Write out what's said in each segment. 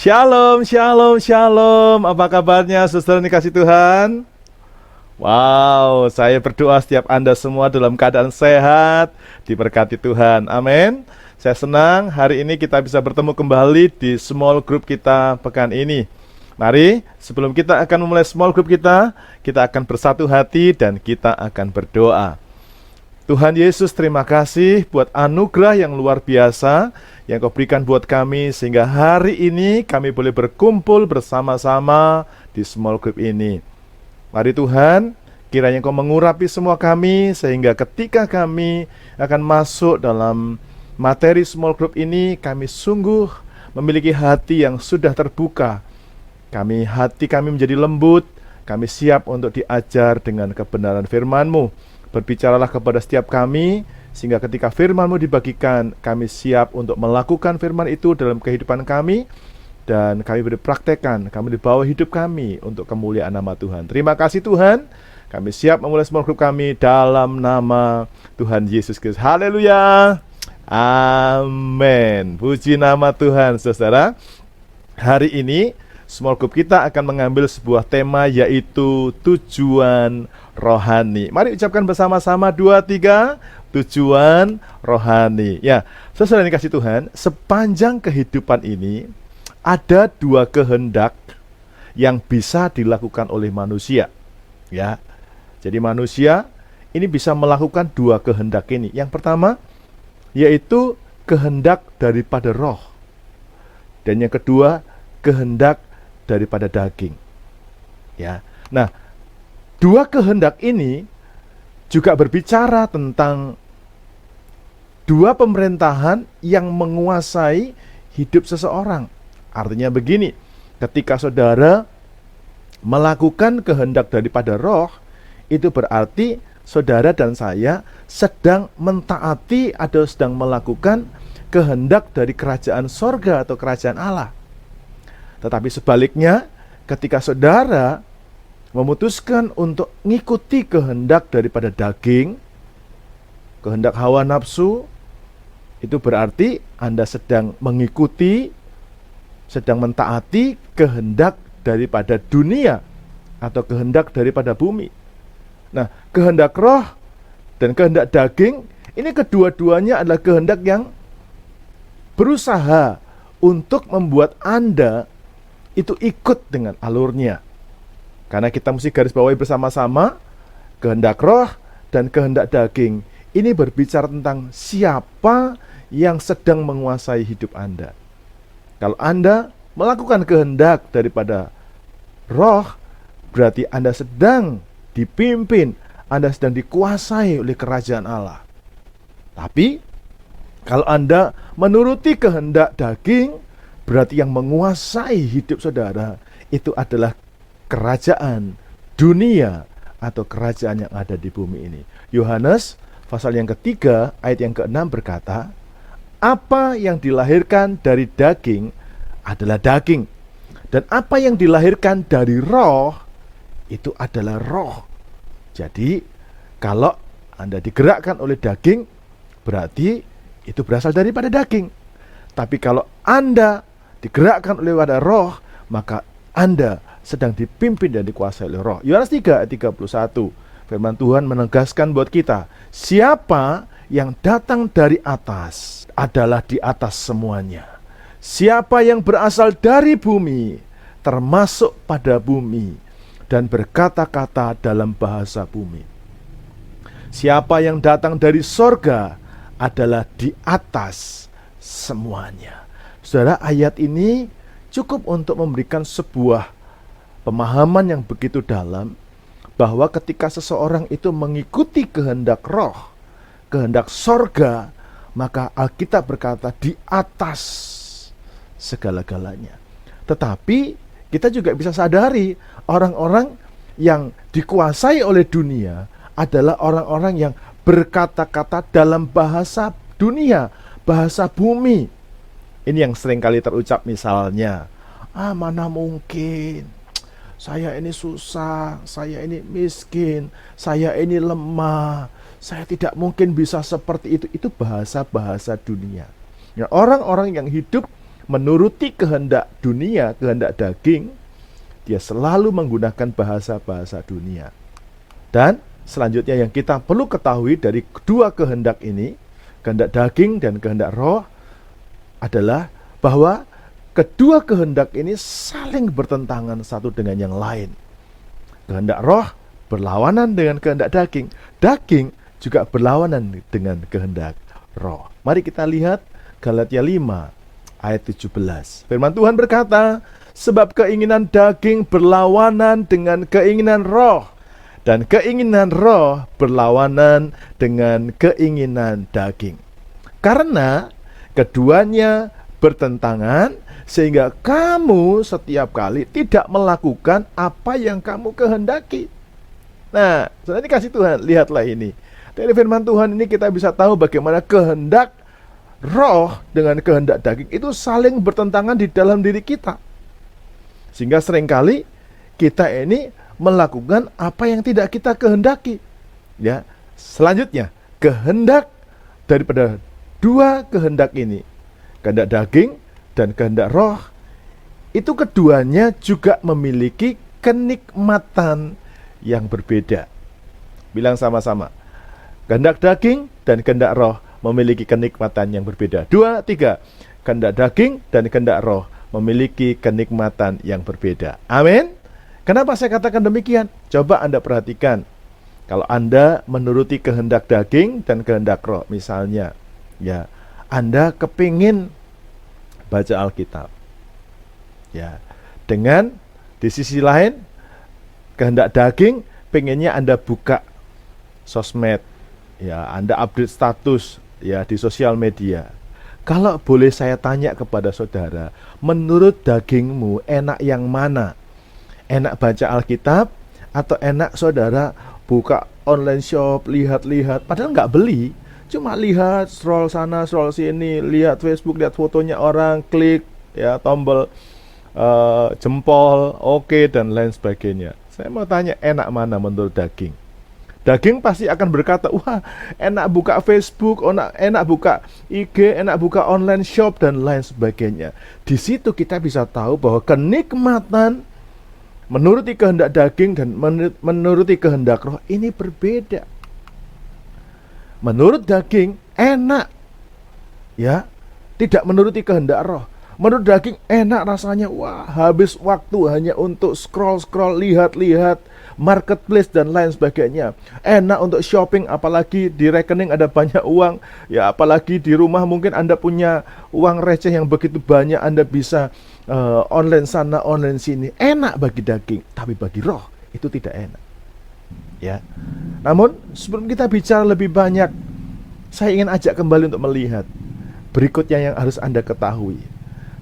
Shalom, shalom, shalom. Apa kabarnya, saudara yang dikasih Tuhan? Wow, saya berdoa setiap Anda semua dalam keadaan sehat, diberkati Tuhan. Amin. Saya senang hari ini kita bisa bertemu kembali di small group kita pekan ini. Mari, sebelum kita akan memulai small group kita akan bersatu hati dan kita akan berdoa. Tuhan Yesus, terima kasih buat anugerah yang luar biasa yang Kau berikan buat kami, sehingga hari ini kami boleh berkumpul bersama-sama di small group ini. Mari Tuhan, kiranya Kau mengurapi semua kami, sehingga ketika kami akan masuk dalam materi small group ini, kami sungguh memiliki hati yang sudah terbuka. Hati kami menjadi lembut, kami siap untuk diajar dengan kebenaran firman-Mu. Berbicaralah kepada setiap kami, sehingga ketika firman-Mu dibagikan, kami siap untuk melakukan firman itu dalam kehidupan kami, dan kami berpraktekkan, kami dibawa hidup kami untuk kemuliaan nama Tuhan. Terima kasih Tuhan, kami siap memulai small group kami dalam nama Tuhan Yesus Kristus. Haleluya, amin. Puji nama Tuhan. Saudara, hari ini small group kita akan mengambil sebuah tema, yaitu tujuan rohani. Mari ucapkan bersama-sama 2, 3, tujuan rohani. Ya, saudara yang dikasih Tuhan, sepanjang kehidupan ini ada 2 kehendak yang bisa dilakukan oleh manusia. Ya, jadi manusia ini bisa melakukan 2 kehendak ini. Yang pertama yaitu kehendak daripada roh, dan yang kedua kehendak daripada daging. Ya, nah, 2 kehendak ini juga berbicara tentang 2 pemerintahan yang menguasai hidup seseorang. Artinya begini, ketika saudara melakukan kehendak daripada roh, itu berarti saudara dan saya sedang mentaati atau sedang melakukan kehendak dari kerajaan sorga atau kerajaan Allah. Tetapi sebaliknya, ketika saudara memutuskan untuk mengikuti kehendak daripada daging, kehendak hawa nafsu, itu berarti Anda sedang mengikuti, sedang mentaati kehendak daripada dunia atau kehendak daripada bumi. Nah, kehendak roh dan kehendak daging, ini kedua-duanya adalah kehendak yang berusaha untuk membuat Anda itu ikut dengan alurnya. Karena kita mesti garis bawahi bersama-sama, kehendak roh dan kehendak daging ini berbicara tentang siapa yang sedang menguasai hidup Anda. Kalau Anda melakukan kehendak daripada roh, berarti Anda sedang dipimpin, Anda sedang dikuasai oleh kerajaan Allah. Tapi kalau Anda menuruti kehendak daging, berarti yang menguasai hidup saudara itu adalah kerajaan dunia atau kerajaan yang ada di bumi ini. Yohanes pasal yang ketiga ayat yang ke-6 berkata, apa yang dilahirkan dari daging adalah daging, dan apa yang dilahirkan dari roh itu adalah roh. Jadi kalau Anda digerakkan oleh daging, berarti itu berasal daripada daging. Tapi kalau Anda digerakkan oleh wadah roh, maka Anda sedang dipimpin dan dikuasai oleh roh. Yohanes 3 ayat 31, firman Tuhan menegaskan buat kita, siapa yang datang dari atas adalah di atas semuanya. Siapa yang berasal dari bumi, termasuk pada bumi, dan berkata-kata dalam bahasa bumi. Siapa yang datang dari sorga adalah di atas semuanya. Saudara, ayat ini cukup untuk memberikan sebuah pemahaman yang begitu dalam, bahwa ketika seseorang itu mengikuti kehendak roh, kehendak sorga, maka Alkitab berkata di atas segala-galanya. Tetapi kita juga bisa sadari, orang-orang yang dikuasai oleh dunia adalah orang-orang yang berkata-kata dalam bahasa dunia, bahasa bumi. Ini yang sering kali terucap, misalnya, mana mungkin, saya ini susah, saya ini miskin, saya ini lemah, saya tidak mungkin bisa seperti itu. Itu bahasa-bahasa dunia. Ya, orang-orang yang hidup menuruti kehendak dunia, kehendak daging, dia selalu menggunakan bahasa-bahasa dunia. Dan selanjutnya yang kita perlu ketahui dari kedua kehendak ini, kehendak daging dan kehendak roh, adalah bahwa kedua kehendak ini saling bertentangan satu dengan yang lain. Kehendak roh berlawanan dengan kehendak daging. Daging juga berlawanan dengan kehendak roh. Mari kita lihat Galatia 5 ayat 17. Firman Tuhan berkata, sebab keinginan daging berlawanan dengan keinginan roh, dan keinginan roh berlawanan dengan keinginan daging. Karena keduanya bertentangan, sehingga kamu setiap kali tidak melakukan apa yang kamu kehendaki. Nah, saudara dikasih Tuhan, lihatlah ini. Dari firman Tuhan ini kita bisa tahu bagaimana kehendak roh dengan kehendak daging itu saling bertentangan di dalam diri kita. Sehingga seringkali kita ini melakukan apa yang tidak kita kehendaki. Ya, selanjutnya, kehendak daripada dua kehendak ini, kehendak daging dan kehendak roh, itu keduanya juga memiliki kenikmatan yang berbeda. Bilang sama-sama. Kehendak daging dan kehendak roh memiliki kenikmatan yang berbeda. 2, 3. Kehendak daging dan kehendak roh memiliki kenikmatan yang berbeda. Amin. Kenapa saya katakan demikian? Coba Anda perhatikan. Kalau Anda menuruti kehendak daging dan kehendak roh, misalnya, ya, Anda kepingin baca Alkitab. Ya, dengan di sisi lain kehendak daging, pengennya Anda buka sosmed, ya, Anda update status, ya, di sosial media. Kalau boleh saya tanya kepada saudara, menurut dagingmu enak yang mana? Enak baca Alkitab atau enak saudara buka online shop, lihat-lihat, padahal nggak beli, cuma lihat, scroll sana, scroll sini, lihat Facebook, lihat fotonya orang, klik, ya, tombol jempol, oke, dan lain sebagainya. Saya mau tanya, enak mana menurut daging? Daging pasti akan berkata, wah, enak buka Facebook, enak buka IG, enak buka online shop, dan lain sebagainya. Di situ kita bisa tahu bahwa kenikmatan menuruti kehendak daging dan menuruti kehendak roh ini berbeda. Menurut daging enak, ya, tidak menuruti kehendak roh. Menurut daging enak rasanya, wah, habis waktu hanya untuk scroll-scroll, lihat-lihat marketplace dan lain sebagainya. Enak untuk shopping, apalagi di rekening ada banyak uang, ya, apalagi di rumah mungkin Anda punya uang receh yang begitu banyak, Anda bisa online sana, online sini. Enak bagi daging, tapi bagi roh itu tidak enak. Ya. Namun sebelum kita bicara lebih banyak, saya ingin ajak kembali untuk melihat berikutnya yang harus Anda ketahui.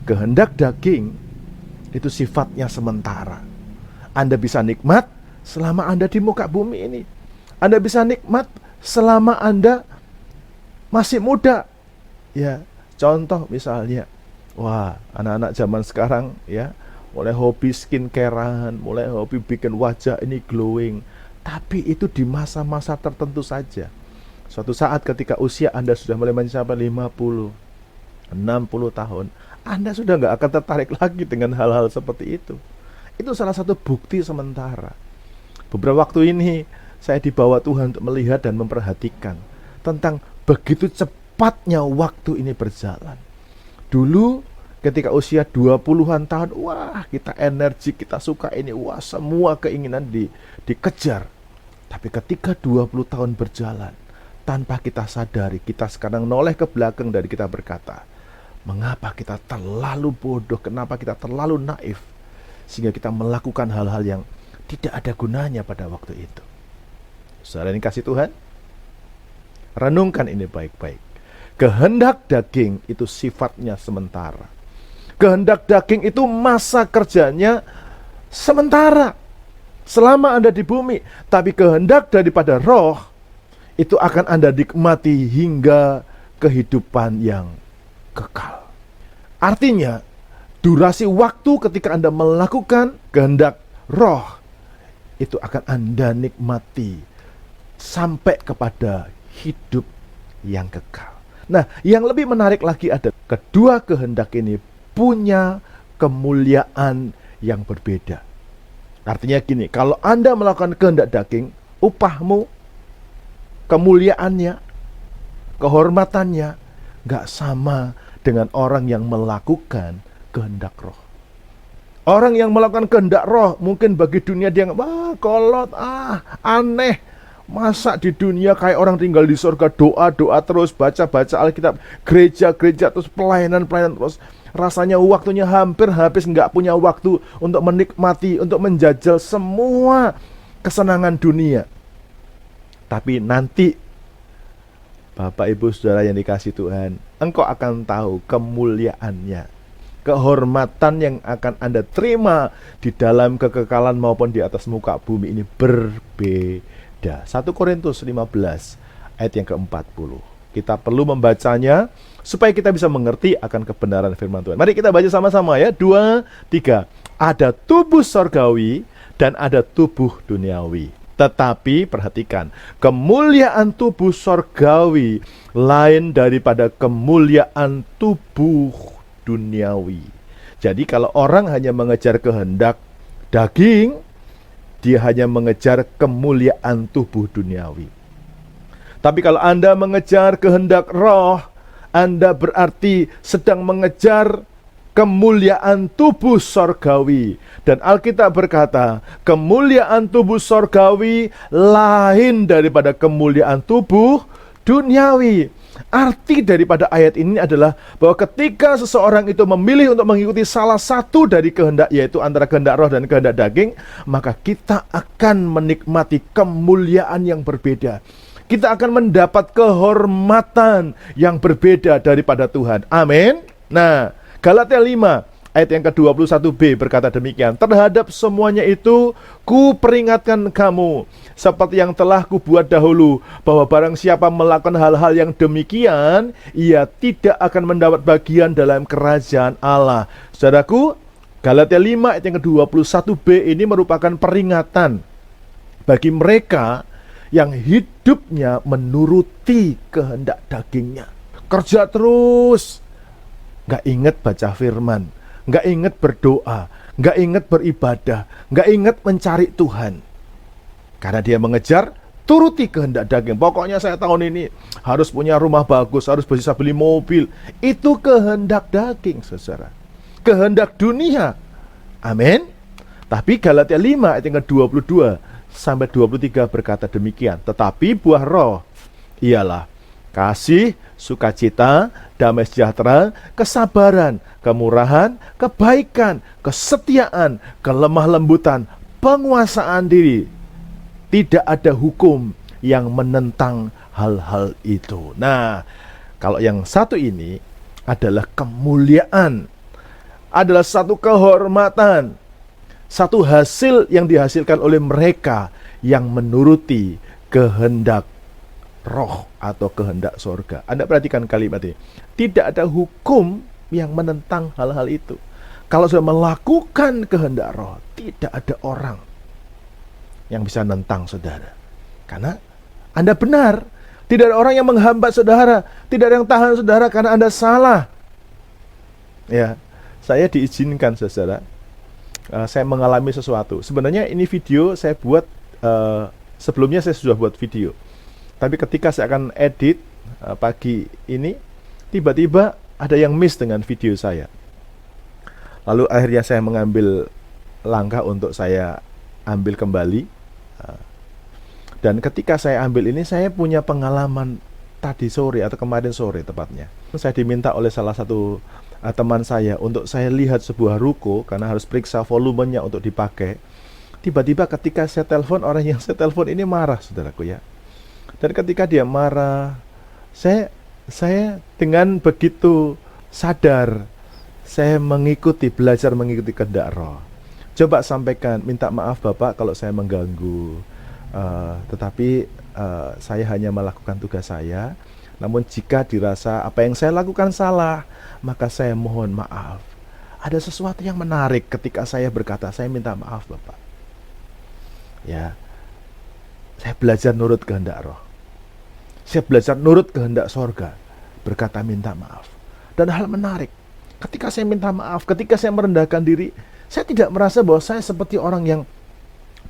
Kehendak daging itu sifatnya sementara. Anda bisa nikmat selama Anda di muka bumi ini. Anda bisa nikmat selama Anda masih muda. Ya, contoh misalnya, wah, anak-anak zaman sekarang, ya, mulai hobi skincarean, mulai hobi bikin wajah ini glowing. Tapi itu di masa-masa tertentu saja. Suatu saat ketika usia Anda sudah mulai mencapai 50, 60 tahun, Anda sudah nggak akan tertarik lagi dengan hal-hal seperti itu. Itu salah satu bukti sementara. Beberapa waktu ini saya dibawa Tuhan untuk melihat dan memperhatikan tentang begitu cepatnya waktu ini berjalan. Dulu ketika usia 20-an tahun, wah, kita energi, kita suka ini, wah, semua keinginan dikejar. Tapi ketika 20 tahun berjalan, tanpa kita sadari, kita sekarang noleh ke belakang dan kita berkata, mengapa kita terlalu bodoh, kenapa kita terlalu naif, sehingga kita melakukan hal-hal yang tidak ada gunanya pada waktu itu. Saudara yang kasih Tuhan, renungkan ini baik-baik. Kehendak daging itu sifatnya sementara. Kehendak daging itu masa kerjanya sementara, selama Anda di bumi. Tapi kehendak daripada roh itu akan Anda nikmati hingga kehidupan yang kekal. Artinya, durasi waktu ketika Anda melakukan kehendak roh itu akan Anda nikmati sampai kepada hidup yang kekal. Nah, yang lebih menarik lagi ada kedua kehendak ini punya kemuliaan yang berbeda. Artinya gini, kalau Anda melakukan kehendak daging, upahmu, kemuliaannya, kehormatannya gak sama dengan orang yang melakukan kehendak roh. Orang yang melakukan kehendak roh, mungkin bagi dunia dia wah kolot, aneh. Masa di dunia kayak orang tinggal di surga, doa-doa terus, baca-baca Alkitab, gereja-gereja terus, pelayanan-pelayanan terus. Rasanya waktunya hampir habis, nggak punya waktu untuk menikmati, untuk menjajal semua kesenangan dunia. Tapi nanti, Bapak Ibu Saudara yang dikasih Tuhan, engkau akan tahu kemuliaannya, kehormatan yang akan Anda terima di dalam kekekalan maupun di atas muka bumi ini berbeda. 1 Korintus 15 ayat yang ke-40. Kita perlu membacanya supaya kita bisa mengerti akan kebenaran firman Tuhan. Mari kita baca sama-sama ya. 2, 3. Ada tubuh sorgawi dan ada tubuh duniawi. Tetapi perhatikan, kemuliaan tubuh sorgawi lain daripada kemuliaan tubuh duniawi. Jadi kalau orang hanya mengejar kehendak daging, dia hanya mengejar kemuliaan tubuh duniawi. Tapi kalau Anda mengejar kehendak roh, Anda berarti sedang mengejar kemuliaan tubuh sorgawi. Dan Alkitab berkata, kemuliaan tubuh sorgawi lain daripada kemuliaan tubuh duniawi. Arti daripada ayat ini adalah bahwa ketika seseorang itu memilih untuk mengikuti salah satu dari kehendak, yaitu antara kehendak roh dan kehendak daging, maka kita akan menikmati kemuliaan yang berbeda. Kita akan mendapat kehormatan yang berbeda daripada Tuhan. Amin. Nah, Galatia 5 ayat yang ke-21b berkata demikian, terhadap semuanya itu ku peringatkan kamu, seperti yang telah ku buat dahulu, bahwa barang siapa melakukan hal-hal yang demikian, ia tidak akan mendapat bagian dalam kerajaan Allah. Saudaraku, Galatia 5 ayat yang ke-21b ini merupakan peringatan bagi mereka yang hidupnya menuruti kehendak dagingnya. Kerja terus, gak ingat baca firman, gak ingat berdoa, gak ingat beribadah, gak ingat mencari Tuhan. Karena dia mengejar turuti kehendak daging. Pokoknya saya tahun ini harus punya rumah bagus, harus bisa beli mobil. Itu kehendak daging, saudara. Kehendak dunia. Amin. Tapi Galatia 5 ayat yang ke-22 sampai 23 berkata demikian. Tetapi buah roh ialah kasih, sukacita, damai sejahtera, kesabaran, kemurahan, kebaikan, kesetiaan, kelemah lembutan, penguasaan diri. Tidak ada hukum yang menentang hal-hal itu. Nah, kalau yang satu ini adalah kemuliaan, adalah satu kehormatan, satu hasil yang dihasilkan oleh mereka yang menuruti kehendak roh atau kehendak sorga. Anda perhatikan kalimat ini. Tidak ada hukum yang menentang hal-hal itu. Kalau sudah melakukan kehendak roh, tidak ada orang yang bisa nentang saudara. Karena Anda benar. Tidak ada orang yang menghambat saudara. Tidak ada yang tahan saudara karena Anda salah. Ya, saya diizinkan saudara. Saya mengalami sesuatu. Sebenarnya ini video saya buat, sebelumnya saya sudah buat video. Tapi ketika saya akan edit pagi ini, tiba-tiba ada yang miss dengan video saya. Lalu akhirnya saya mengambil langkah untuk saya ambil kembali. Dan ketika saya ambil ini, saya punya pengalaman tadi sore atau kemarin sore tepatnya. Saya diminta oleh salah satu teman saya untuk saya lihat sebuah ruko karena harus periksa volumenya untuk dipakai. Tiba-tiba ketika saya telepon, orang yang saya telepon ini marah, saudaraku ya. Dan ketika dia marah, saya dengan begitu sadar, saya belajar mengikuti kehendak roh. Coba sampaikan, minta maaf Bapak kalau saya mengganggu. Tetapi saya hanya melakukan tugas saya. Namun jika dirasa apa yang saya lakukan salah, maka saya mohon maaf. Ada sesuatu yang menarik ketika saya berkata, saya minta maaf Bapak. Ya, saya belajar nurut kehendak roh. Saya belajar nurut kehendak sorga. Berkata minta maaf. Dan hal menarik, Ketika saya minta maaf, ketika saya merendahkan diri, saya tidak merasa bahwa saya seperti orang yang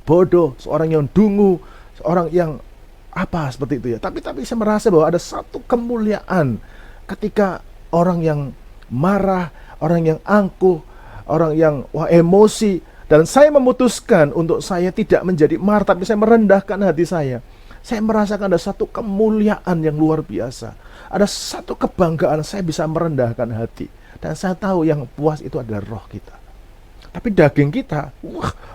bodoh, seorang yang dungu, seorang yang apa seperti itu ya. Tapi saya merasa bahwa ada satu kemuliaan ketika orang yang marah, orang yang angkuh, orang yang emosi, dan saya memutuskan untuk saya tidak menjadi marah, tapi saya merendahkan hati saya. Saya merasakan ada satu kemuliaan yang luar biasa. Ada satu kebanggaan saya bisa merendahkan hati. Dan saya tahu yang puas itu adalah roh kita. Tapi daging kita,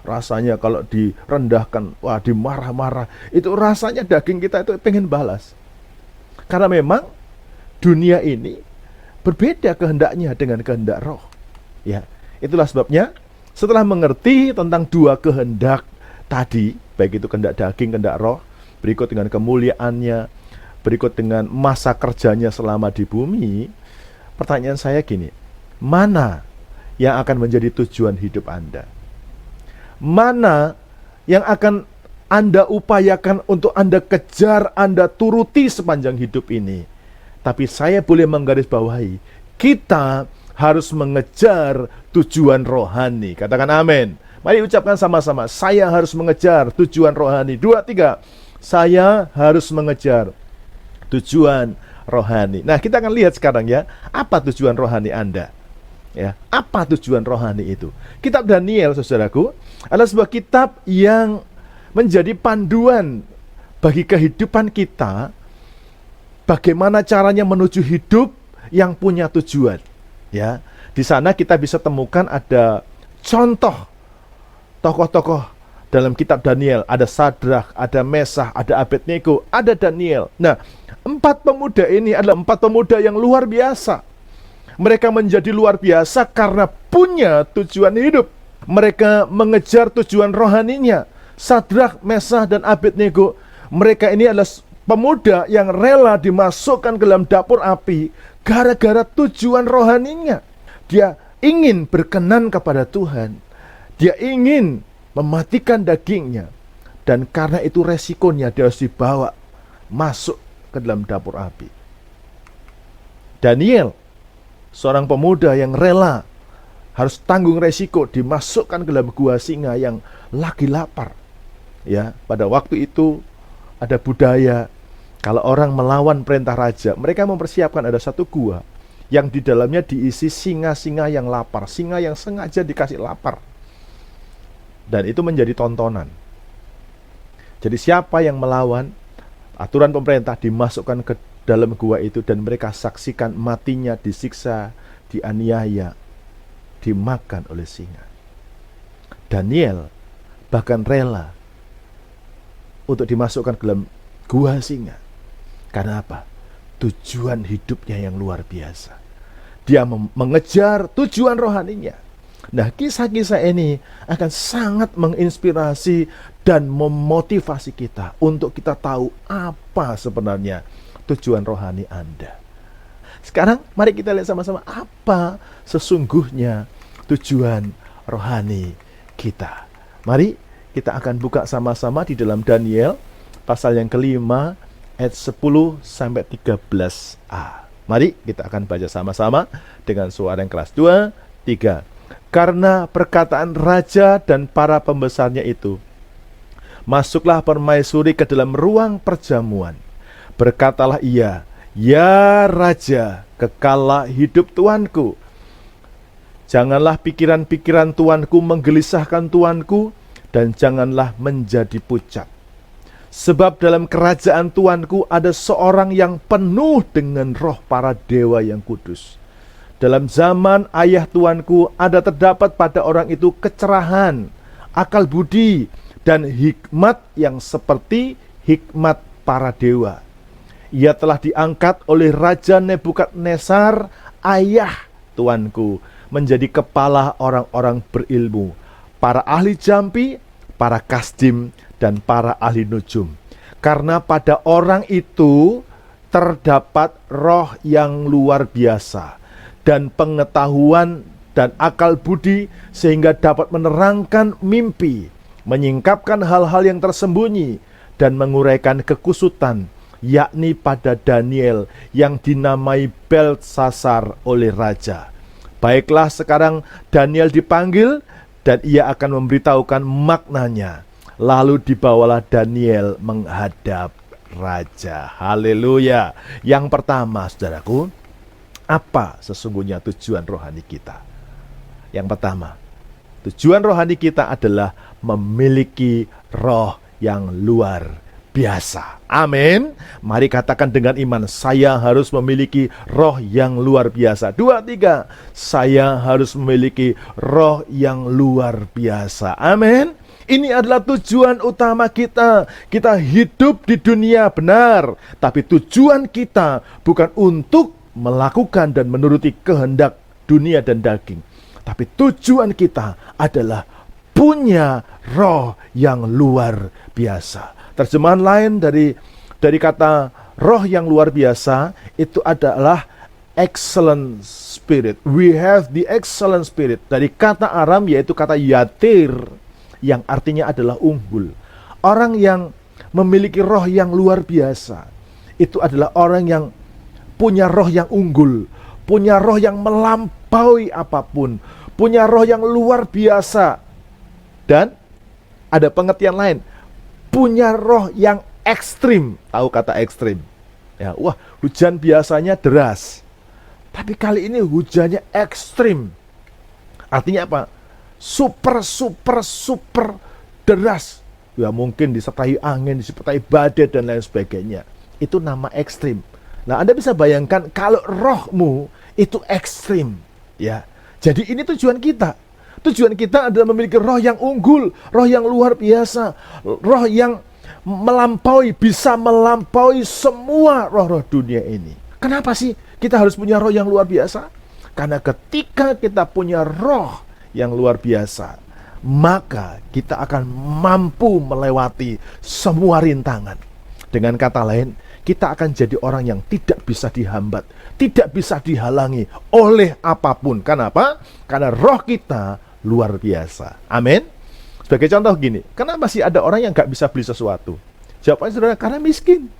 rasanya kalau direndahkan, dimarah-marah, itu rasanya daging kita itu pengen balas. Karena memang dunia ini berbeda kehendaknya dengan kehendak roh. Ya, itulah sebabnya setelah mengerti tentang dua kehendak tadi, baik itu kehendak daging, kehendak roh, berikut dengan kemuliaannya, berikut dengan masa kerjanya selama di bumi, pertanyaan saya gini, mana yang akan menjadi tujuan hidup Anda? Mana yang akan Anda upayakan untuk Anda kejar, Anda turuti sepanjang hidup ini? Tapi saya boleh menggarisbawahi, kita harus mengejar tujuan rohani. Katakan amin. Mari ucapkan sama-sama, saya harus mengejar tujuan rohani. 2, 3, saya harus mengejar tujuan rohani. Nah, kita akan lihat sekarang ya, apa tujuan rohani Anda? Ya, apa tujuan rohani itu? Kitab Daniel, saudaraku, adalah sebuah kitab yang menjadi panduan bagi kehidupan kita. Bagaimana caranya menuju hidup yang punya tujuan? Ya, di sana kita bisa temukan ada contoh tokoh-tokoh dalam kitab Daniel. Ada Sadrak, ada Mesah, ada Abednego, ada Daniel. Nah, 4 pemuda ini adalah 4 pemuda yang luar biasa. Mereka menjadi luar biasa karena punya tujuan hidup. Mereka mengejar tujuan rohaninya. Sadrak, Mesah, dan Abednego, mereka ini adalah pemuda yang rela dimasukkan ke dalam dapur api gara-gara tujuan rohaninya. Dia ingin berkenan kepada Tuhan. Dia ingin mematikan dagingnya. Dan karena itu resikonya dia harus dibawa masuk ke dalam dapur api. Daniel, seorang pemuda yang rela harus tanggung resiko dimasukkan ke dalam gua singa yang lagi lapar. Ya, pada waktu itu ada budaya kalau orang melawan perintah raja, mereka mempersiapkan ada satu gua yang di dalamnya diisi singa-singa yang lapar, singa yang sengaja dikasih lapar. Dan itu menjadi tontonan. Jadi siapa yang melawan aturan pemerintah dimasukkan ke dalam gua itu, dan mereka saksikan matinya, disiksa, dianiaya, dimakan oleh singa. Daniel bahkan rela untuk dimasukkan ke dalam gua singa. Karena apa? Tujuan hidupnya yang luar biasa. Dia mengejar tujuan rohaninya. Nah, kisah-kisah ini akan sangat menginspirasi dan memotivasi kita untuk kita tahu apa sebenarnya tujuan rohani Anda. Sekarang mari kita lihat sama-sama apa sesungguhnya tujuan rohani kita. Mari kita akan buka sama-sama di dalam Daniel pasal yang kelima ayat 10 sampai 13a. Mari kita akan baca sama-sama dengan suara yang keras. 2, 3. Karena perkataan raja dan para pembesarnya itu, masuklah permaisuri ke dalam ruang perjamuan. Berkatalah ia, ya raja, kekallah hidup tuanku. Janganlah pikiran-pikiran tuanku menggelisahkan tuanku, dan janganlah menjadi pucat. Sebab dalam kerajaan tuanku ada seorang yang penuh dengan roh para dewa yang kudus. Dalam zaman ayah tuanku ada terdapat pada orang itu kecerahan, akal budi, dan hikmat yang seperti hikmat para dewa. Ia telah diangkat oleh Raja Nebukadnezar, ayah tuanku, menjadi kepala orang-orang berilmu, para ahli jampi, para kasdim, dan para ahli nujum. Karena pada orang itu terdapat roh yang luar biasa, dan pengetahuan dan akal budi, sehingga dapat menerangkan mimpi, menyingkapkan hal-hal yang tersembunyi, dan menguraikan kekusutan, yakni pada Daniel yang dinamai Beltsasar oleh raja. Baiklah, sekarang Daniel dipanggil dan ia akan memberitahukan maknanya. Lalu dibawalah Daniel menghadap raja. Haleluya. Yang pertama, saudaraku, apa sesungguhnya tujuan rohani kita? Yang pertama, tujuan rohani kita adalah memiliki roh yang luar biasa. Amin. Mari katakan dengan iman, saya harus memiliki roh yang luar biasa. 2, 3, saya harus memiliki roh yang luar biasa. Amin. Ini adalah tujuan utama kita. Kita hidup di dunia benar, tapi tujuan kita bukan untuk melakukan dan menuruti kehendak dunia dan daging, tapi tujuan kita adalah punya roh yang luar biasa. Terjemahan lain dari kata roh yang luar biasa itu adalah excellent spirit. We have the excellent spirit. Dari kata Aram yaitu kata yatir, yang artinya adalah unggul. Orang yang memiliki roh yang luar biasa itu adalah orang yang punya roh yang unggul, punya roh yang melampaui apapun, punya roh yang luar biasa. Dan ada pengertian lain, punya roh yang ekstrim. Tahu kata ekstrim? Ya, wah, hujan biasanya deras, tapi kali ini hujannya ekstrim. Artinya apa? Super deras. Ya, mungkin disertai angin, disertai badai dan lain sebagainya. Itu nama ekstrim. Nah, Anda bisa bayangkan kalau rohmu itu ekstrim, ya. Jadi ini tujuan kita. Tujuan kita adalah memiliki roh yang unggul, roh yang luar biasa, roh yang bisa melampaui semua roh-roh dunia ini. Kenapa sih kita harus punya roh yang luar biasa? Karena ketika kita punya roh yang luar biasa, maka kita akan mampu melewati semua rintangan. Dengan kata lain, kita akan jadi orang yang tidak bisa dihambat, tidak bisa dihalangi oleh apapun. Kenapa? Karena roh kita luar biasa. Amin. Sebagai contoh gini, kenapa sih ada orang yang gak bisa beli sesuatu? Jawabannya saudara, karena miskin.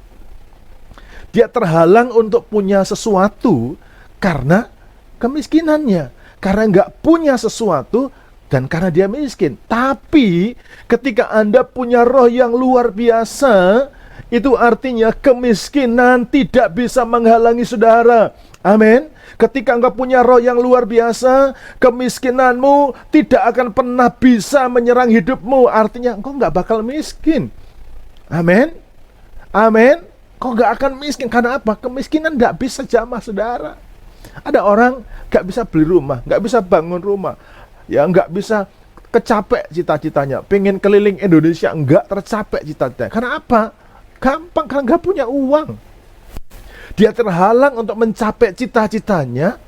Dia terhalang untuk punya sesuatu karena kemiskinannya, karena gak punya sesuatu dan karena dia miskin. Tapi ketika Anda punya roh yang luar biasa, itu artinya kemiskinan tidak bisa menghalangi saudara. Amin. Ketika engkau punya roh yang luar biasa, kemiskinanmu tidak akan pernah bisa menyerang hidupmu. Artinya engkau gak bakal miskin. Amin. Amin. Kau gak akan miskin. Karena apa? Kemiskinan gak bisa jamah saudara. Ada orang gak bisa beli rumah, gak bisa bangun rumah, ya gak bisa, kecapek cita-citanya, pengen keliling Indonesia, gak tercapai cita-citanya. Karena apa? Gampang, karena gak punya uang. Dia terhalang untuk mencapai cita-citanya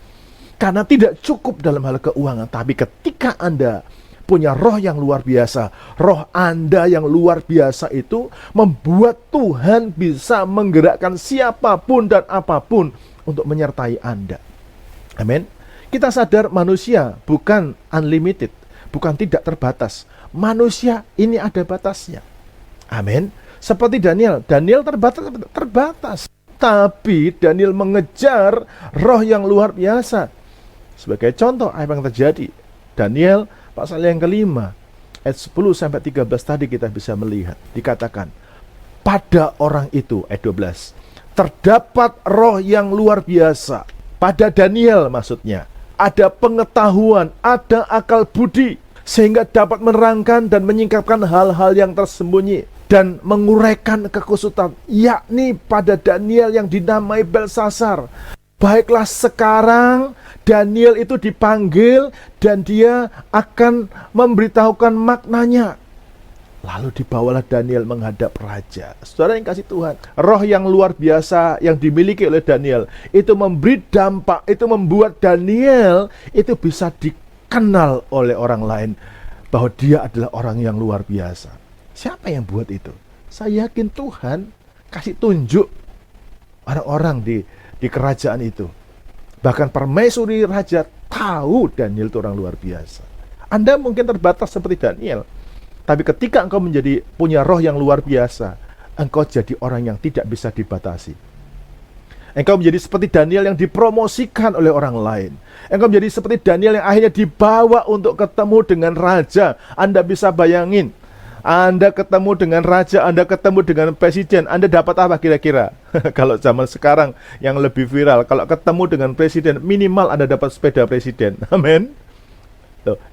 karena tidak cukup dalam hal keuangan. Tapi ketika Anda punya roh yang luar biasa, roh Anda yang luar biasa itu membuat Tuhan bisa menggerakkan siapapun dan apapun untuk menyertai Anda. Amin. Kita sadar manusia bukan unlimited, bukan tidak terbatas. Manusia ini ada batasnya. Amin. Seperti Daniel terbatas. Tapi Daniel mengejar roh yang luar biasa. Sebagai contoh apa yang terjadi, Daniel pasal yang kelima ayat 10-13 tadi kita bisa melihat, dikatakan pada orang itu, ayat 12, terdapat roh yang luar biasa. Pada Daniel maksudnya ada pengetahuan, ada akal budi, sehingga dapat menerangkan dan menyingkapkan hal-hal yang tersembunyi dan menguraikan kekusutan, yakni pada Daniel yang dinamai Belsasar. Baiklah, sekarang Daniel itu dipanggil dan dia akan memberitahukan maknanya. Lalu dibawalah Daniel menghadap raja. Saudara yang kasih Tuhan, roh yang luar biasa yang dimiliki oleh Daniel itu memberi dampak, itu membuat Daniel itu bisa dikenal oleh orang lain bahwa dia adalah orang yang luar biasa. Siapa yang buat itu? Saya yakin Tuhan kasih tunjuk orang-orang di kerajaan itu. Bahkan permaisuri raja tahu Daniel itu orang luar biasa. Anda mungkin terbatas seperti Daniel, tapi ketika engkau punya roh yang luar biasa, engkau jadi orang yang tidak bisa dibatasi. Engkau menjadi seperti Daniel yang dipromosikan oleh orang lain. Engkau menjadi seperti Daniel yang akhirnya dibawa untuk ketemu dengan raja. Anda bisa bayangin, Anda ketemu dengan raja, Anda ketemu dengan presiden, Anda dapat apa kira-kira? Kalau zaman sekarang yang lebih viral, kalau ketemu dengan presiden, minimal Anda dapat sepeda presiden. Amin.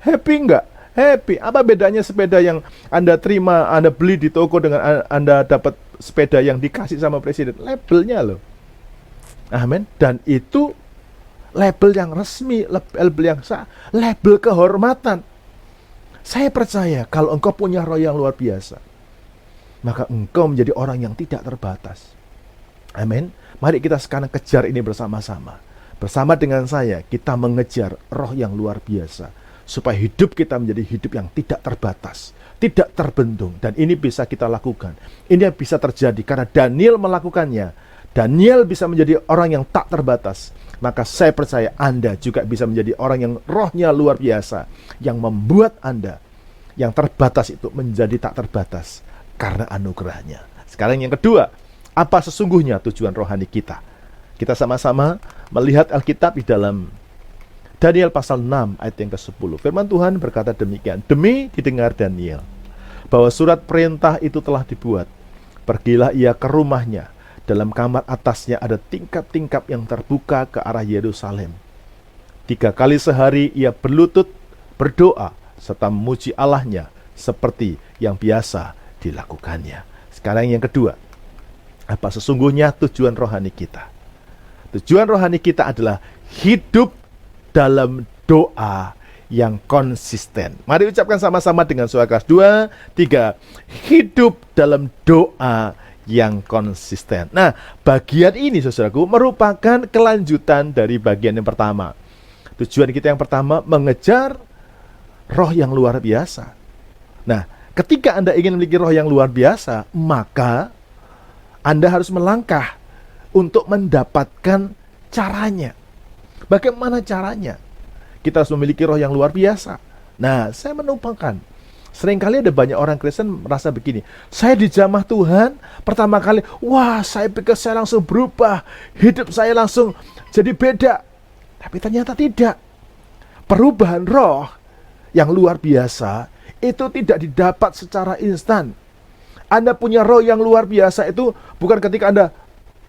Happy enggak? Happy. Apa bedanya sepeda yang Anda terima, Anda beli di toko dengan Anda dapat sepeda yang dikasih sama presiden? Labelnya loh. Amin. Dan itu label yang resmi, label yang sah, label kehormatan. Saya percaya kalau engkau punya roh yang luar biasa, maka engkau menjadi orang yang tidak terbatas. Amin. Mari kita sekarang kejar ini bersama-sama. Bersama dengan saya, kita mengejar roh yang luar biasa, supaya hidup kita menjadi hidup yang tidak terbatas, tidak terbendung. Dan ini bisa kita lakukan. Ini yang bisa terjadi karena Daniel melakukannya. Daniel bisa menjadi orang yang tak terbatas. Maka saya percaya Anda juga bisa menjadi orang yang rohnya luar biasa, yang membuat Anda yang terbatas itu menjadi tak terbatas karena anugerahnya. Sekarang yang kedua, apa sesungguhnya tujuan rohani kita? Kita sama-sama melihat Alkitab di dalam Daniel pasal 6 ayat yang ke-10. Firman Tuhan berkata demikian, demi didengar Daniel bahwa surat perintah itu telah dibuat, pergilah ia ke rumahnya. Dalam kamar atasnya ada tingkap-tingkap yang terbuka ke arah Yerusalem. 3 kali sehari ia berlutut berdoa serta memuji Allahnya seperti yang biasa dilakukannya. Sekarang yang kedua, apa sesungguhnya tujuan rohani kita? Tujuan rohani kita adalah hidup dalam doa yang konsisten. Mari ucapkan sama-sama dengan suara keras. 2, 3. Hidup dalam doa yang konsisten. Nah, bagian ini saudaraku merupakan kelanjutan dari bagian yang pertama. Tujuan kita yang pertama mengejar roh yang luar biasa. Nah, ketika Anda ingin memiliki roh yang luar biasa, maka Anda harus melangkah untuk mendapatkan caranya. Bagaimana caranya? Kita harus memiliki roh yang luar biasa. Nah, saya menumpangkan, seringkali ada banyak orang Kristen merasa begini, saya dijamah Tuhan, pertama kali, wah saya pikir saya langsung berubah, hidup saya langsung jadi beda. Tapi ternyata tidak. Perubahan roh yang luar biasa itu tidak didapat secara instan. Anda punya roh yang luar biasa itu bukan ketika Anda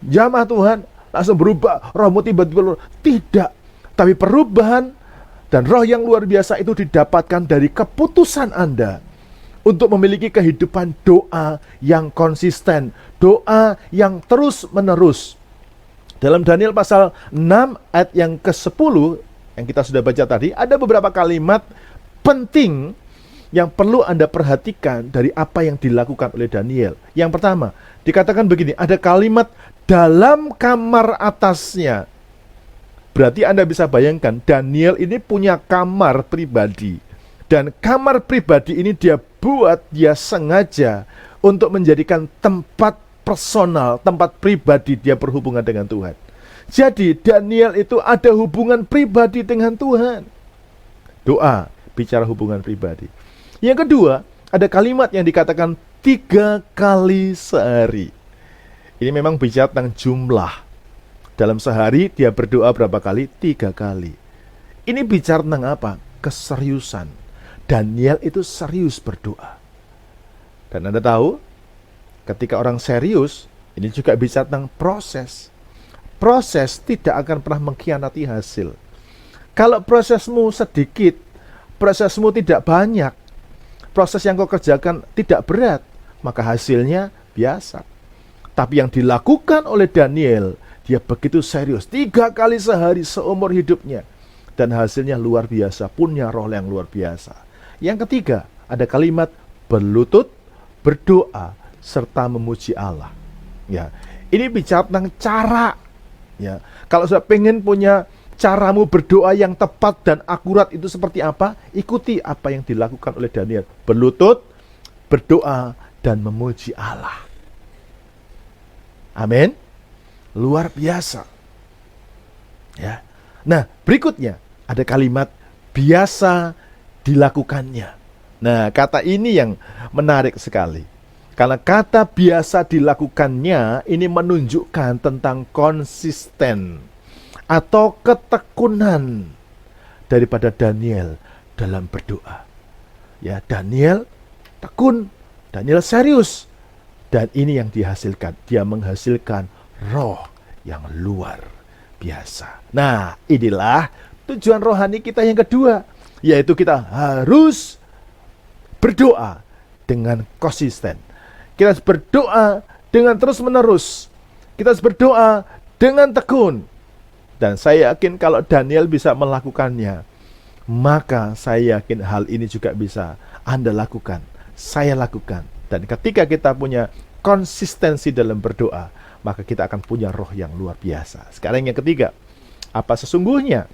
jamah Tuhan, langsung berubah, rohmu tiba-tiba. Tidak. Tapi perubahan dan roh yang luar biasa itu didapatkan dari keputusan Anda untuk memiliki kehidupan doa yang konsisten, doa yang terus-menerus. Dalam Daniel pasal 6 ayat yang ke-10 yang kita sudah baca tadi, ada beberapa kalimat penting yang perlu Anda perhatikan dari apa yang dilakukan oleh Daniel. Yang pertama, dikatakan begini, ada kalimat dalam kamar atasnya. Berarti Anda bisa bayangkan, Daniel ini punya kamar pribadi. Dan kamar pribadi ini dia sengaja untuk menjadikan tempat personal, tempat pribadi dia berhubungan dengan Tuhan. Jadi Daniel itu ada hubungan pribadi dengan Tuhan. Doa, bicara hubungan pribadi. Yang kedua, ada kalimat yang dikatakan 3 kali sehari. Ini memang bicara tentang jumlah. Dalam sehari dia berdoa berapa kali? 3 kali. Ini bicara tentang apa? Keseriusan. Daniel itu serius berdoa. Dan Anda tahu, ketika orang serius, ini juga bicara tentang proses. Proses tidak akan pernah mengkhianati hasil. Kalau prosesmu sedikit, prosesmu tidak banyak, proses yang kau kerjakan tidak berat, maka hasilnya biasa. Tapi yang dilakukan oleh Daniel, dia begitu serius, 3 kali sehari seumur hidupnya. Dan hasilnya luar biasa, punya roh yang luar biasa. Yang ketiga, ada kalimat berlutut, berdoa, serta memuji Allah. Ya, ini bicara tentang cara. Ya, kalau sudah pengen punya caramu berdoa yang tepat dan akurat itu seperti apa, ikuti apa yang dilakukan oleh Daniel. Berlutut, berdoa, dan memuji Allah. Amin. Luar biasa. Ya. Nah, berikutnya ada kalimat biasa dilakukannya. Nah, kata ini yang menarik sekali. Karena kata biasa dilakukannya ini menunjukkan tentang konsisten atau ketekunan daripada Daniel dalam berdoa. Ya, Daniel tekun, Daniel serius. Dan ini yang dihasilkan, dia menghasilkan roh yang luar biasa. Nah, inilah tujuan rohani kita yang kedua, yaitu kita harus berdoa dengan konsisten. Kita harus berdoa dengan terus-menerus. Kita harus berdoa dengan tekun. Dan saya yakin kalau Daniel bisa melakukannya, maka saya yakin hal ini juga bisa Anda lakukan, saya lakukan. Dan ketika kita punya konsistensi dalam berdoa, maka kita akan punya roh yang luar biasa. Sekarang yang ketiga, apa sesungguhnya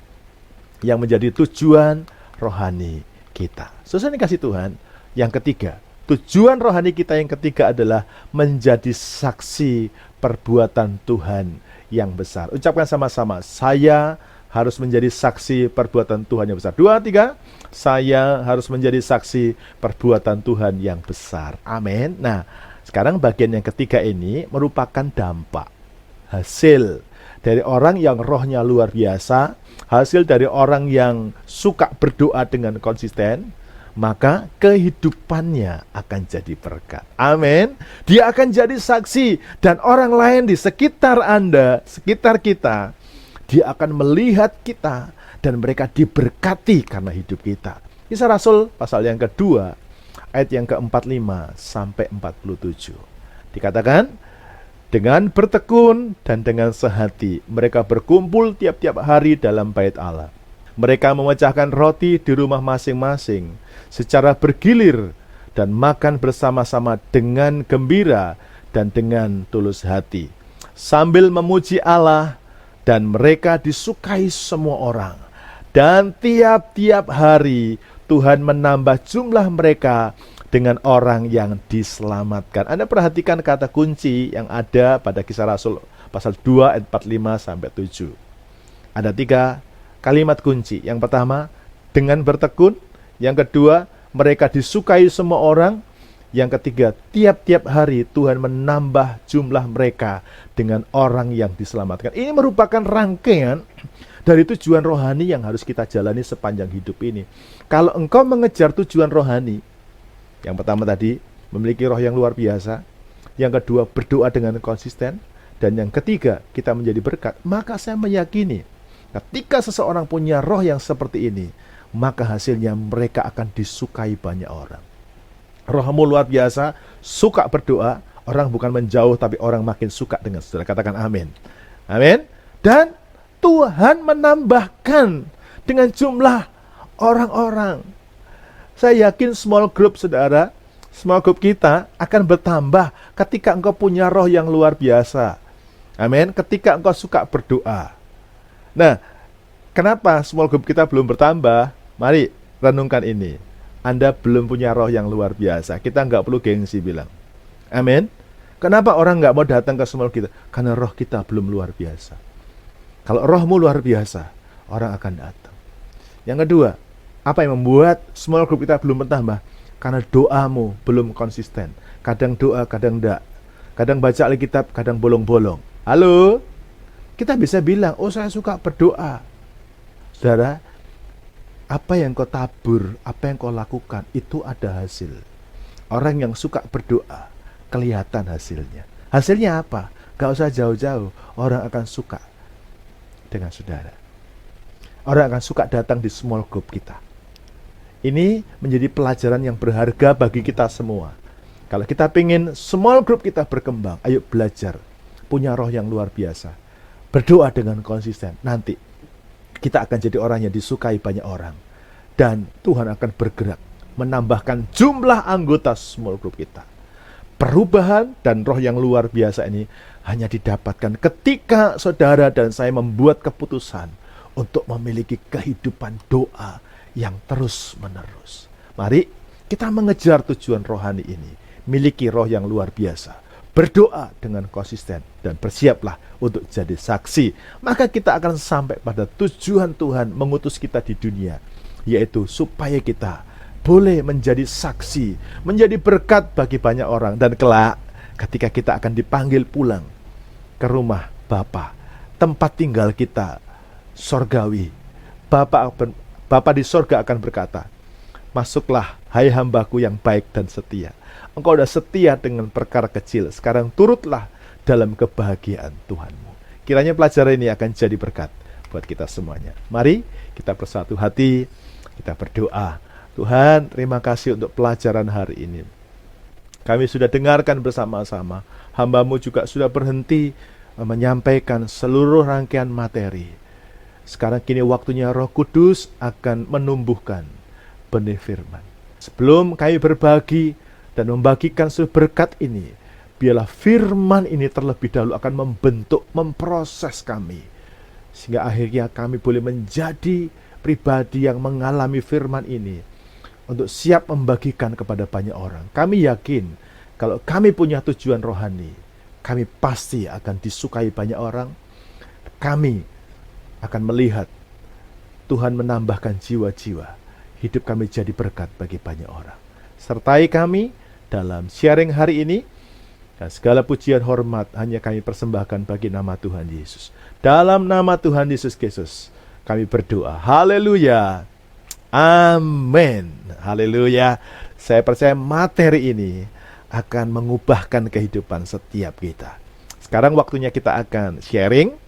yang menjadi tujuan rohani kita? Saudara dikasih Tuhan, yang ketiga, tujuan rohani kita yang ketiga adalah menjadi saksi perbuatan Tuhan yang besar. Ucapkan sama-sama, saya harus menjadi saksi perbuatan Tuhan yang besar. 2, 3, saya harus menjadi saksi perbuatan Tuhan yang besar. Amin. Nah, sekarang bagian yang ketiga ini merupakan dampak, hasil dari orang yang rohnya luar biasa, hasil dari orang yang suka berdoa dengan konsisten, maka kehidupannya akan jadi berkat. Amin. Dia akan jadi saksi, dan orang lain di sekitar Anda, sekitar kita, dia akan melihat kita dan mereka diberkati karena hidup kita. Kisah Rasul pasal yang kedua, ayat yang ke-45 sampai 47. Dikatakan, dengan bertekun dan dengan sehati mereka berkumpul tiap-tiap hari dalam bait Allah. Mereka memecahkan roti di rumah masing-masing secara bergilir dan makan bersama-sama dengan gembira dan dengan tulus hati, sambil memuji Allah, dan mereka disukai semua orang. Dan tiap-tiap hari Tuhan menambah jumlah mereka dengan orang yang diselamatkan. Anda perhatikan kata kunci yang ada pada Kisah Rasul pasal 2 ayat 45 sampai 7. Ada 3 kalimat kunci. Yang pertama, dengan bertekun. Yang kedua, mereka disukai semua orang. Yang ketiga, tiap-tiap hari Tuhan menambah jumlah mereka dengan orang yang diselamatkan. Ini merupakan rangkaian dari tujuan rohani yang harus kita jalani sepanjang hidup ini. Kalau engkau mengejar tujuan rohani, yang pertama tadi, memiliki roh yang luar biasa. Yang kedua, berdoa dengan konsisten. Dan yang ketiga, kita menjadi berkat. Maka saya meyakini, ketika seseorang punya roh yang seperti ini, maka hasilnya mereka akan disukai banyak orang. Rohmu luar biasa, suka berdoa, orang bukan menjauh tapi orang makin suka dengan saudara. Katakan amin. Amin. Dan Tuhan menambahkan dengan jumlah orang-orang. Saya yakin small group saudara, small group kita akan bertambah ketika engkau punya roh yang luar biasa. Amin. Ketika engkau suka berdoa. Nah, kenapa small group kita belum bertambah? Mari renungkan ini. Anda belum punya roh yang luar biasa. Kita nggak perlu gengsi bilang. Amin. Kenapa orang nggak mau datang ke small kita? Karena roh kita belum luar biasa. Kalau rohmu luar biasa, orang akan datang. Yang kedua, apa yang membuat small group kita belum bertambah? Karena doamu belum konsisten. Kadang doa, kadang enggak. Kadang baca Alkitab, kadang bolong-bolong. Halo? Kita bisa bilang, oh saya suka berdoa. Saudara, apa yang kau tabur, apa yang kau lakukan, itu ada hasil. Orang yang suka berdoa, kelihatan hasilnya. Hasilnya apa? Gak usah jauh-jauh, orang akan suka dengan saudara. Orang akan suka datang di small group kita. Ini menjadi pelajaran yang berharga bagi kita semua. Kalau kita ingin small group kita berkembang, ayo belajar. Punya roh yang luar biasa. Berdoa dengan konsisten. Nanti kita akan jadi orang yang disukai banyak orang. Dan Tuhan akan bergerak menambahkan jumlah anggota small group kita. Perubahan dan roh yang luar biasa ini hanya didapatkan ketika saudara dan saya membuat keputusan untuk memiliki kehidupan doa yang terus menerus. Mari kita mengejar tujuan rohani ini. Miliki roh yang luar biasa. Berdoa dengan konsisten dan bersiaplah untuk jadi saksi. Maka kita akan sampai pada tujuan Tuhan mengutus kita di dunia, yaitu supaya kita boleh menjadi saksi, menjadi berkat bagi banyak orang. Dan kelak ketika kita akan dipanggil pulang ke rumah Bapa, tempat tinggal kita sorgawi, Bapa di sorga akan berkata, masuklah hai hambaku yang baik dan setia. Engkau sudah setia dengan perkara kecil, sekarang turutlah dalam kebahagiaan Tuhanmu. Kiranya pelajaran ini akan jadi berkat buat kita semuanya. Mari kita bersatu hati, kita berdoa. Tuhan, terima kasih untuk pelajaran hari ini. Kami sudah dengarkan bersama-sama. Hamba-Mu juga sudah berhenti menyampaikan seluruh rangkaian materi. Sekarang kini waktunya Roh Kudus akan menumbuhkan benih firman. Sebelum kami berbagi dan membagikan seluruh berkat ini, biarlah firman ini terlebih dahulu akan membentuk, memproses kami, sehingga akhirnya kami boleh menjadi pribadi yang mengalami firman ini untuk siap membagikan kepada banyak orang. Kami yakin kalau kami punya tujuan rohani, kami pasti akan disukai banyak orang. Kami akan melihat Tuhan menambahkan jiwa-jiwa. Hidup kami jadi berkat bagi banyak orang. Sertai kami dalam sharing hari ini. Dan segala pujian hormat hanya kami persembahkan bagi nama Tuhan Yesus. Dalam nama Tuhan Yesus Kristus kami berdoa. Haleluya. Amin. Haleluya. Saya percaya materi ini akan mengubahkan kehidupan setiap kita. Sekarang waktunya kita akan sharing.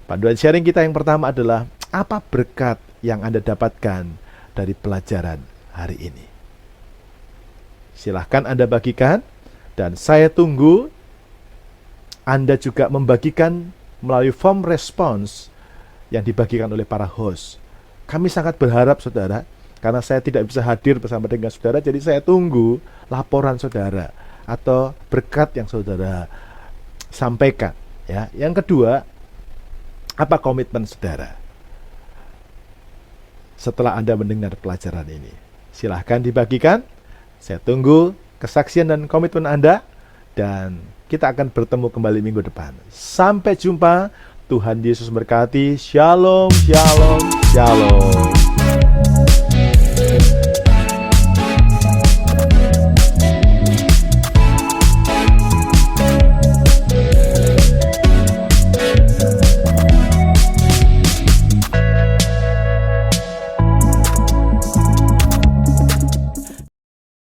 Panduan sharing kita yang pertama adalah, apa berkat yang Anda dapatkan dari pelajaran hari ini? Silahkan Anda bagikan, dan saya tunggu Anda juga membagikan melalui form respons yang dibagikan oleh para host. Kami sangat berharap saudara, karena saya tidak bisa hadir bersama dengan saudara, jadi saya tunggu laporan saudara atau berkat yang saudara sampaikan. Ya. Yang kedua, apa komitmen saudara setelah Anda mendengar pelajaran ini? Silahkan dibagikan. Saya tunggu kesaksian dan komitmen Anda, dan kita akan bertemu kembali minggu depan. Sampai jumpa. Tuhan Yesus berkati. Shalom, shalom, shalom.